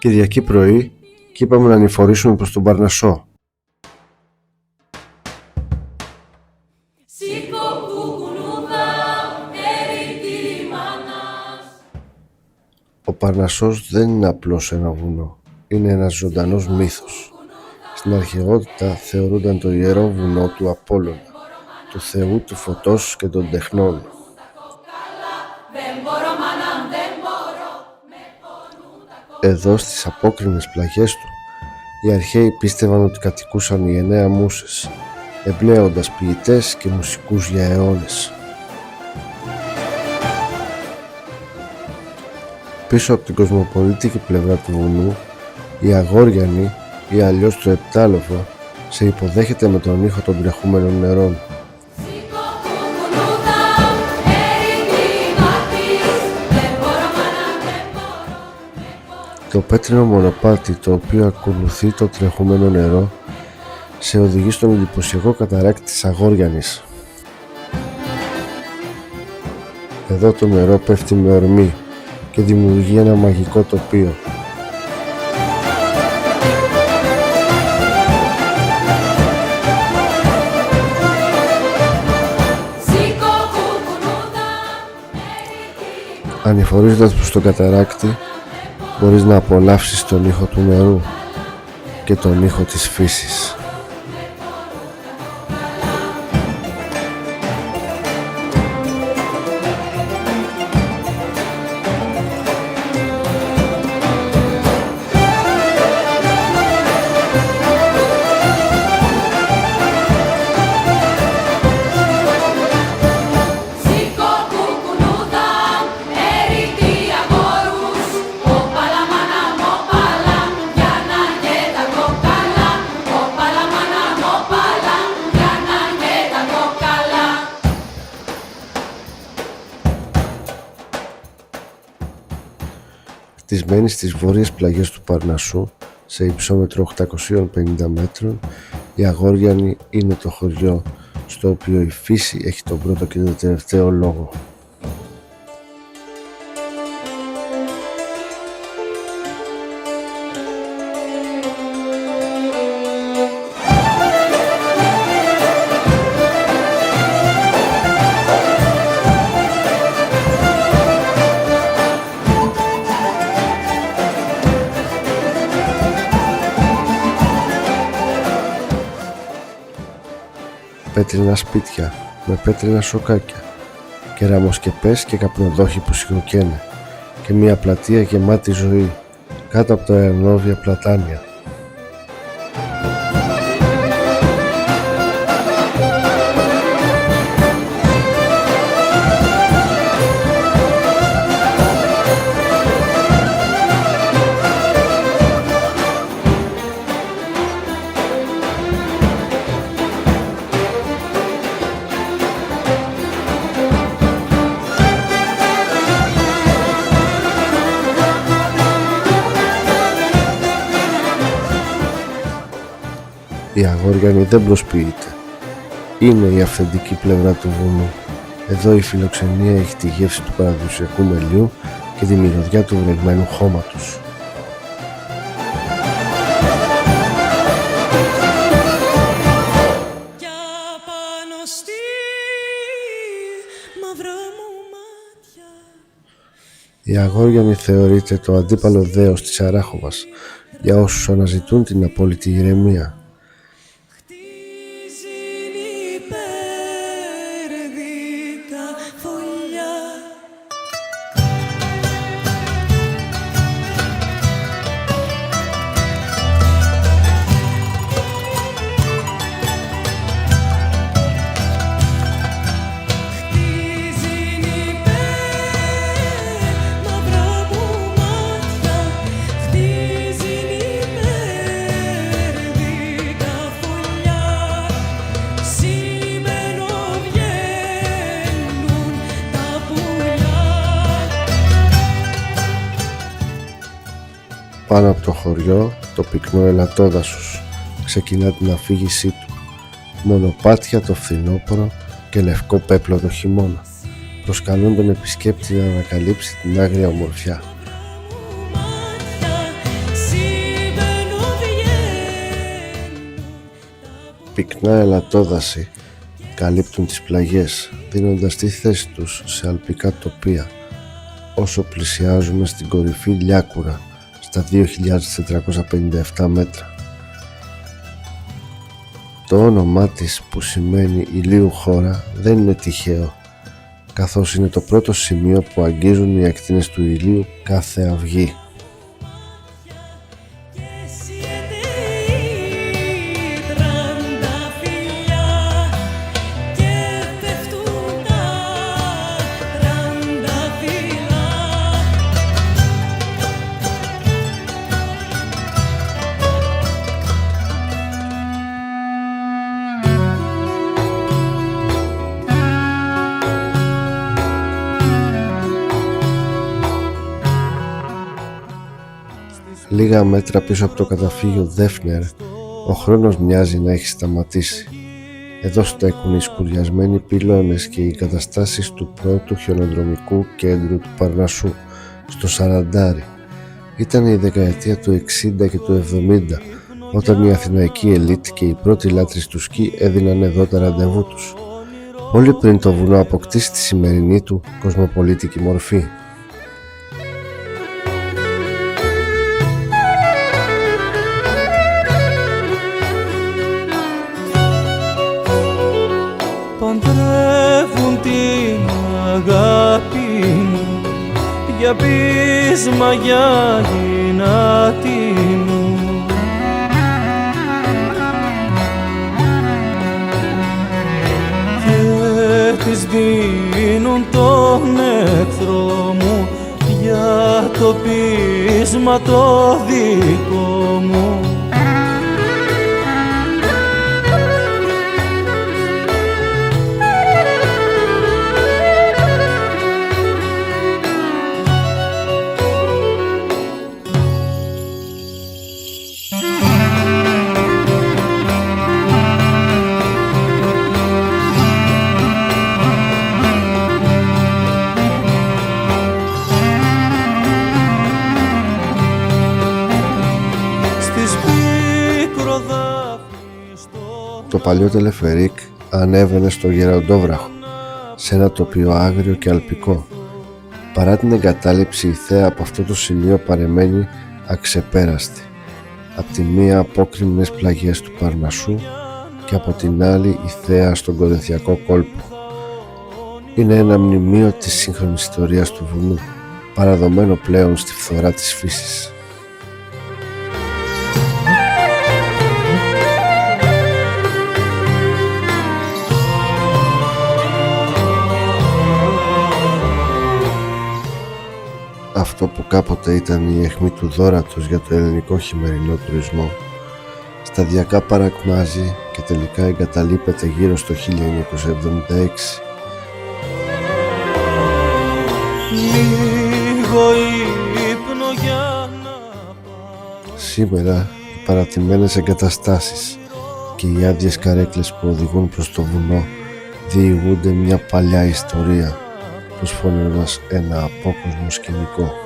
Κυριακή πρωί και είπαμε να ανηφορήσουμε προς τον Παρνασσό. Ο Παρνασσός δεν είναι απλώς ένα βουνό, είναι ένας ζωντανός μύθος. Στην αρχαιότητα θεωρούνταν το ιερό βουνό του Απόλλωνα, του θεού του φωτός και των τεχνών. Εδώ στις απόκρημνες πλαγιές του, οι αρχαίοι πίστευαν ότι κατοικούσαν οι 9 μούσες, εμπλέοντας ποιητές και μουσικούς για αιώνες. Πίσω από την κοσμοπολίτικη πλευρά του βουνού, η Αγόριανη ή αλλιώς το Επτάλοφο σε υποδέχεται με τον ήχο των τρεχούμενων νερών. Το πέτρινο μονοπάτι το οποίο ακολουθεί το τρεχούμενο νερό σε οδηγεί στον εντυπωσιακό καταράκτη της Αγόριανης. Εδώ το νερό πέφτει με ορμή και δημιουργεί ένα μαγικό τοπίο. Ανηφορίζοντας προς τον καταράκτη, μπορείς να απολαύσεις τον ήχο του νερού και τον ήχο της φύσης. Χτισμένη στις βόρειες πλαγιές του Παρνασσού, σε υψόμετρο 850 μέτρων, η Αγόριανη είναι το χωριό στο οποίο η φύση έχει τον πρώτο και τον τελευταίο λόγο. Πέτρινα σπίτια με πέτρινα σοκάκια, κεραμοσκεπές και καπνοδόχοι που σιγοκαίνε και μια πλατεία γεμάτη ζωή κάτω από τα ενόβια πλατάνια. Η Αγόριανη δεν προσποιείται. Είναι η αυθεντική πλευρά του βουνού. Εδώ η φιλοξενία έχει τη γεύση του παραδοσιακού μελιού και τη μυρωδιά του βρεγμένου χώματος. Η Αγόριανη θεωρείται το αντίπαλο δέος της Αράχοβας για όσους αναζητούν την απόλυτη ηρεμία. Πάνω από το χωριό, το πυκνό ελατόδασος ξεκινά την αφήγησή του. Μονοπάτια το φθινόπωρο και λευκό πέπλο το χειμώνα προσκαλούν τον επισκέπτη να ανακαλύψει την άγρια ομορφιά. Πυκνά ελαττόδαση καλύπτουν τις πλαγιές, δίνοντας τη θέση τους σε αλπικά τοπία όσο πλησιάζουμε στην κορυφή Λιάκουρα στα 2.457 μέτρα. Το όνομά της, που σημαίνει ηλίου χώρα, δεν είναι τυχαίο, καθώς είναι το πρώτο σημείο που αγγίζουν οι ακτίνες του ηλίου κάθε αυγή. Λίγα μέτρα πίσω από το καταφύγιο Δέφνερ, ο χρόνος μοιάζει να έχει σταματήσει. Εδώ στέκουν οι σκουριασμένοι πυλώνες και οι εγκαταστάσεις του πρώτου χιονοδρομικού κέντρου του Παρνασσού, στο Σαραντάρι. Ήταν η δεκαετία του 60 και του 70, όταν η αθηναϊκή ελίτ και οι πρώτοι λάτρεις του σκι έδιναν εδώ τα ραντεβού τους, πολύ πριν το βουνό αποκτήσει τη σημερινή του κοσμοπολίτικη μορφή. Παντρεύουν την αγάπη μου για πείσμα, για γυνάτη μου. Και της δίνουν τον εχθρό μου για το πείσμα το δικό μου. Το παλιό τελεφερίκ ανέβαινε στο Γεροντόβραχο, σε ένα τοπίο άγριο και αλπικό. Παρά την εγκατάλειψη, η θέα από αυτό το σημείο παρεμένει αξεπέραστη. Απ' τη μία απόκρημνες πλαγιές του Παρνασσού και από την άλλη η θέα στον Κορινθιακό κόλπο. Είναι ένα μνημείο της σύγχρονης ιστορίας του βουνού, παραδομένο πλέον στη φθορά της φύσης. Αυτό που κάποτε ήταν η αιχμή του δώρατος για το ελληνικό χειμερινό τουρισμό, σταδιακά παρακμάζει και τελικά εγκαταλείπεται γύρω στο 1976. Σήμερα οι παρατημένες εγκαταστάσεις και οι άδειες καρέκλες που οδηγούν προς το βουνό διηγούνται μια παλιά ιστορία, προσφωνώντας ένα απόκοσμο σκηνικό.